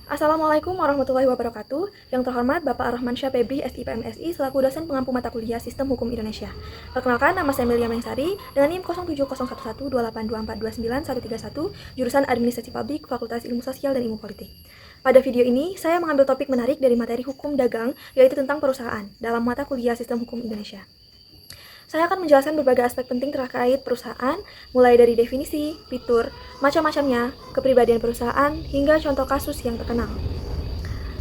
Assalamualaikum warahmatullahi wabarakatuh. Yang terhormat Bapak Ar-Rahmansyah Febri, SIPMSI, selaku dosen pengampu mata kuliah Sistem Hukum Indonesia. Perkenalkan, nama saya Melia Mengsari, dengan NIM 070112829131, jurusan Administrasi Publik, Fakultas Ilmu Sosial dan Ilmu Politik. Pada video ini, saya mengambil topik menarik dari materi hukum dagang, yaitu tentang perusahaan, dalam mata kuliah Sistem Hukum Indonesia. Saya akan menjelaskan berbagai aspek penting terkait perusahaan, mulai dari definisi, fitur, macam-macamnya, kepribadian perusahaan, hingga contoh kasus yang terkenal.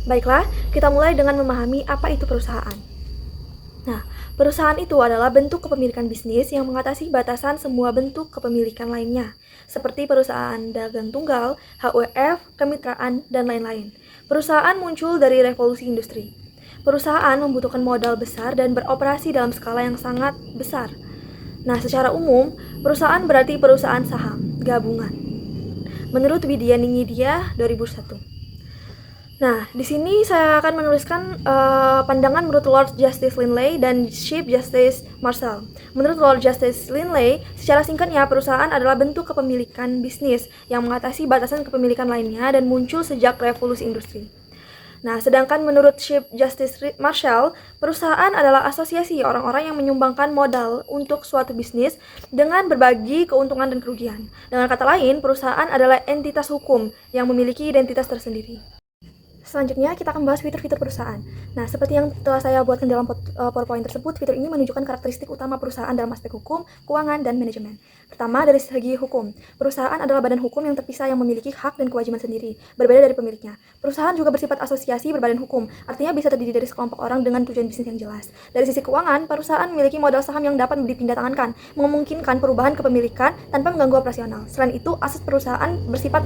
Baiklah, kita mulai dengan memahami apa itu perusahaan. Nah, perusahaan itu adalah bentuk kepemilikan bisnis yang mengatasi batasan semua bentuk kepemilikan lainnya, seperti perusahaan dagang tunggal, HUF, kemitraan, dan lain-lain. Perusahaan muncul dari revolusi industri. Perusahaan membutuhkan modal besar dan beroperasi dalam skala yang sangat besar. Nah, secara umum, perusahaan berarti perusahaan saham, gabungan. Menurut Widya Ningtyas 2001. Nah, di sini saya akan menuliskan pandangan menurut Lord Justice Linley dan Chief Justice Marshall. Menurut Lord Justice Linley, secara singkatnya perusahaan adalah bentuk kepemilikan bisnis yang mengatasi batasan kepemilikan lainnya dan muncul sejak revolusi industri. Nah, sedangkan menurut Chief Justice Marshall, perusahaan adalah asosiasi orang-orang yang menyumbangkan modal untuk suatu bisnis dengan berbagi keuntungan dan kerugian. Dengan kata lain, perusahaan adalah entitas hukum yang memiliki identitas tersendiri. Selanjutnya, kita akan membahas fitur-fitur perusahaan. Nah, seperti yang telah saya buatkan dalam PowerPoint tersebut, fitur ini menunjukkan karakteristik utama perusahaan dalam aspek hukum, keuangan, dan manajemen. Pertama, dari segi hukum. Perusahaan adalah badan hukum yang terpisah yang memiliki hak dan kewajiban sendiri, berbeda dari pemiliknya. Perusahaan juga bersifat asosiasi berbadan hukum, artinya bisa terdiri dari sekelompok orang dengan tujuan bisnis yang jelas. Dari sisi keuangan, perusahaan memiliki modal saham yang dapat dipindahtangankan, memungkinkan perubahan kepemilikan tanpa mengganggu operasional. Selain itu, aset perusahaan bersifat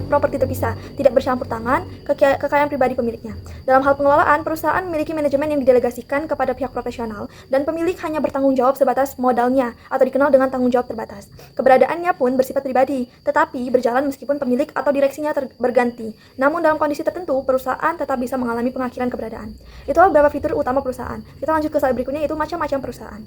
properti terpisah, tidak bercampur tangan, kekayaan pribadi pemiliknya. Dalam hal pengelolaan, perusahaan memiliki manajemen yang didelegasikan kepada pihak profesional dan pemilik hanya bertanggung jawab sebatas modalnya atau dikenal dengan tanggung jawab terbatas. Keberadaannya pun bersifat pribadi, tetapi berjalan meskipun pemilik atau direksinya berganti. Namun dalam kondisi tertentu, perusahaan tetap bisa mengalami pengakhiran keberadaan. Itulah beberapa fitur utama perusahaan. Kita lanjut ke slide berikutnya, yaitu macam-macam perusahaan.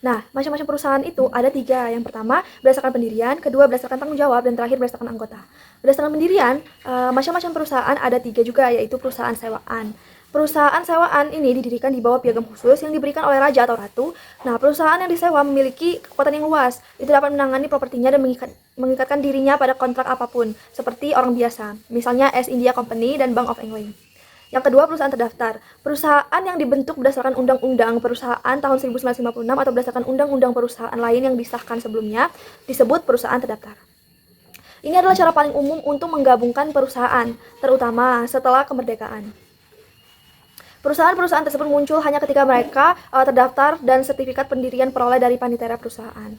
Nah, macam-macam perusahaan itu ada 3. Yang pertama, berdasarkan pendirian, kedua berdasarkan tanggung jawab, dan terakhir berdasarkan anggota. Berdasarkan pendirian, macam-macam perusahaan ada 3 juga, yaitu perusahaan sewaan. Perusahaan sewaan ini didirikan di bawah piagam khusus yang diberikan oleh raja atau ratu. Nah, perusahaan yang disewa memiliki kekuatan yang luas. Itu dapat menangani propertinya dan mengikatkan dirinya pada kontrak apapun, seperti orang biasa, misalnya East India Company dan Bank of England. Yang kedua, perusahaan terdaftar. Perusahaan yang dibentuk berdasarkan Undang-Undang Perusahaan tahun 1956 atau berdasarkan Undang-Undang Perusahaan lain yang disahkan sebelumnya disebut perusahaan terdaftar. Ini adalah cara paling umum untuk menggabungkan perusahaan, terutama setelah kemerdekaan. Perusahaan-perusahaan tersebut muncul hanya ketika mereka terdaftar dan sertifikat pendirian peroleh dari Panitera Perusahaan.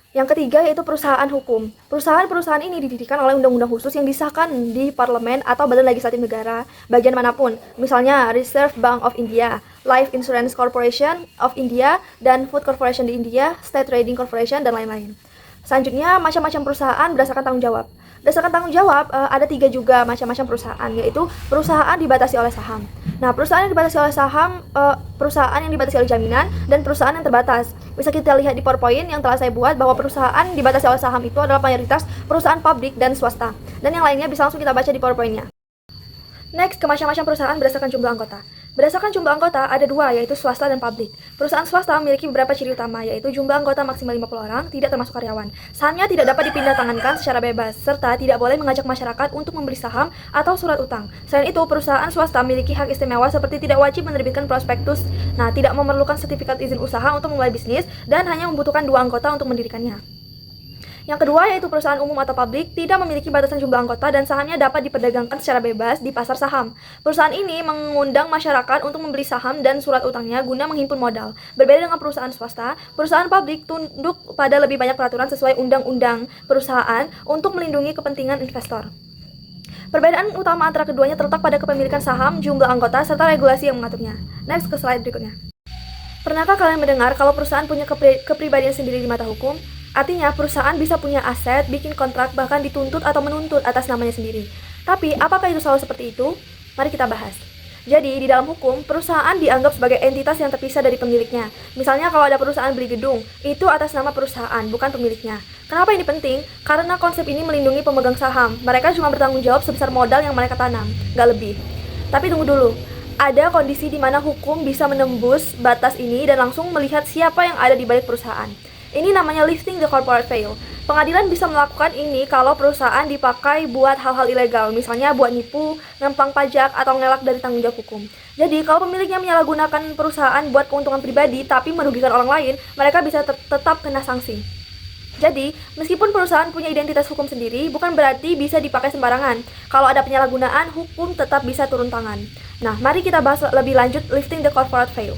Yang ketiga yaitu perusahaan hukum. Perusahaan-perusahaan ini didirikan oleh undang-undang khusus yang disahkan di parlemen atau badan legislatif negara, bagian manapun. Misalnya Reserve Bank of India, Life Insurance Corporation of India, dan Food Corporation di India, State Trading Corporation, dan lain-lain. Selanjutnya, macam-macam perusahaan berdasarkan tanggung jawab. Berdasarkan tanggung jawab, ada 3 juga macam-macam perusahaan, yaitu perusahaan dibatasi oleh saham. Nah, perusahaan yang dibatasi oleh saham, perusahaan yang dibatasi oleh jaminan, dan perusahaan yang terbatas. Bisa kita lihat di PowerPoint yang telah saya buat bahwa perusahaan dibatasi oleh saham itu adalah mayoritas perusahaan publik dan swasta. Dan yang lainnya bisa langsung kita baca di PowerPoint-nya. Next, ke macam-macam perusahaan berdasarkan jumlah anggota. Berdasarkan jumlah anggota, ada 2, yaitu swasta dan publik. Perusahaan swasta memiliki beberapa ciri utama, yaitu jumlah anggota maksimal 50 orang, tidak termasuk karyawan. Sahamnya tidak dapat dipindahtangankan secara bebas, serta tidak boleh mengajak masyarakat untuk membeli saham atau surat utang. Selain itu, perusahaan swasta memiliki hak istimewa seperti tidak wajib menerbitkan prospektus, tidak memerlukan sertifikat izin usaha untuk memulai bisnis, dan hanya membutuhkan 2 anggota untuk mendirikannya. Yang kedua yaitu perusahaan umum atau publik tidak memiliki batasan jumlah anggota dan sahamnya dapat diperdagangkan secara bebas di pasar saham. Perusahaan ini mengundang masyarakat untuk membeli saham dan surat utangnya guna menghimpun modal. Berbeda dengan perusahaan swasta, perusahaan publik tunduk pada lebih banyak peraturan sesuai undang-undang perusahaan untuk melindungi kepentingan investor. Perbedaan utama antara keduanya terletak pada kepemilikan saham, jumlah anggota, serta regulasi yang mengaturnya. Next, ke slide berikutnya. Pernahkah kalian mendengar kalau perusahaan punya kepribadian sendiri di mata hukum? Artinya, perusahaan bisa punya aset, bikin kontrak, bahkan dituntut atau menuntut atas namanya sendiri. Tapi, apakah itu selalu seperti itu? Mari kita bahas. Jadi, di dalam hukum, perusahaan dianggap sebagai entitas yang terpisah dari pemiliknya. Misalnya kalau ada perusahaan beli gedung, itu atas nama perusahaan, bukan pemiliknya. Kenapa ini penting? Karena konsep ini melindungi pemegang saham. Mereka cuma bertanggung jawab sebesar modal yang mereka tanam, nggak lebih. Tapi tunggu dulu, ada kondisi di mana hukum bisa menembus batas ini dan langsung melihat siapa yang ada di balik perusahaan. Ini namanya lifting the corporate veil. Pengadilan bisa melakukan ini kalau perusahaan dipakai buat hal-hal ilegal, misalnya buat nipu, ngemplang pajak, atau ngelak dari tanggung jawab hukum. Jadi, kalau pemiliknya menyalahgunakan perusahaan buat keuntungan pribadi tapi merugikan orang lain, mereka bisa tetap kena sanksi. Jadi, meskipun perusahaan punya identitas hukum sendiri, bukan berarti bisa dipakai sembarangan. Kalau ada penyalahgunaan, hukum tetap bisa turun tangan. Nah, mari kita bahas lebih lanjut lifting the corporate veil.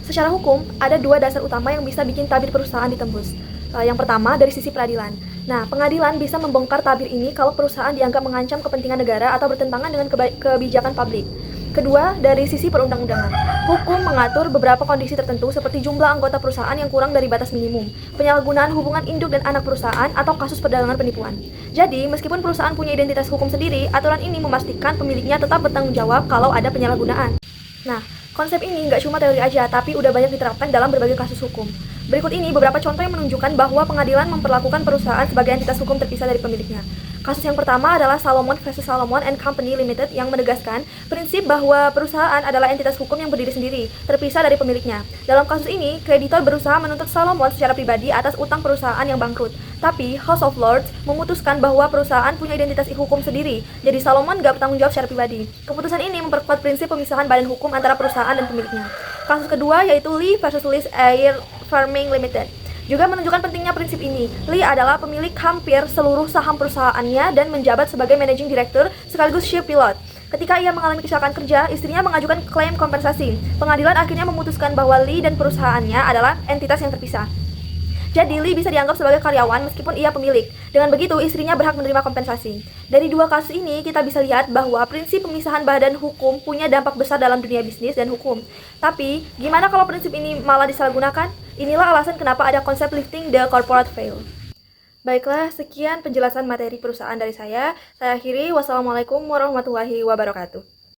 Secara hukum, ada dua dasar utama yang bisa bikin tabir perusahaan ditembus. Yang pertama, dari sisi peradilan. Nah, pengadilan bisa membongkar tabir ini kalau perusahaan dianggap mengancam kepentingan negara atau bertentangan dengan kebijakan publik. Kedua, dari sisi perundang-undangan. Hukum mengatur beberapa kondisi tertentu seperti jumlah anggota perusahaan yang kurang dari batas minimum, penyalahgunaan hubungan induk dan anak perusahaan, atau kasus perdagangan penipuan. Jadi, meskipun perusahaan punya identitas hukum sendiri, aturan ini memastikan pemiliknya tetap bertanggung jawab kalau ada penyalahgunaan. Nah, konsep ini nggak cuma teori aja, tapi udah banyak diterapkan dalam berbagai kasus hukum. Berikut ini beberapa contoh yang menunjukkan bahwa pengadilan memperlakukan perusahaan sebagai entitas hukum terpisah dari pemiliknya. Kasus yang pertama adalah Salomon vs Salomon and Company Limited yang menegaskan prinsip bahwa perusahaan adalah entitas hukum yang berdiri sendiri, terpisah dari pemiliknya. Dalam kasus ini, kreditor berusaha menuntut Salomon secara pribadi atas utang perusahaan yang bangkrut. Tapi, House of Lords memutuskan bahwa perusahaan punya identitas hukum sendiri, jadi Salomon gak bertanggung jawab secara pribadi. Keputusan ini memperkuat prinsip pemisahan badan hukum antara perusahaan dan pemiliknya. Kasus kedua yaitu Lee vs Lee Air Farming Limited. Juga menunjukkan pentingnya prinsip ini. Lee adalah pemilik hampir seluruh saham perusahaannya dan menjabat sebagai managing director sekaligus chief pilot. Ketika ia mengalami kecelakaan kerja, istrinya mengajukan klaim kompensasi. Pengadilan akhirnya memutuskan bahwa Lee dan perusahaannya adalah entitas yang terpisah. Jadi Lee bisa dianggap sebagai karyawan meskipun ia pemilik. Dengan begitu, istrinya berhak menerima kompensasi. Dari dua kasus ini, kita bisa lihat bahwa prinsip pemisahan badan hukum punya dampak besar dalam dunia bisnis dan hukum. Tapi, gimana kalau prinsip ini malah disalahgunakan? Inilah alasan kenapa ada konsep lifting the corporate veil. Baiklah, sekian penjelasan materi perusahaan dari saya. Saya akhiri, wassalamualaikum warahmatullahi wabarakatuh.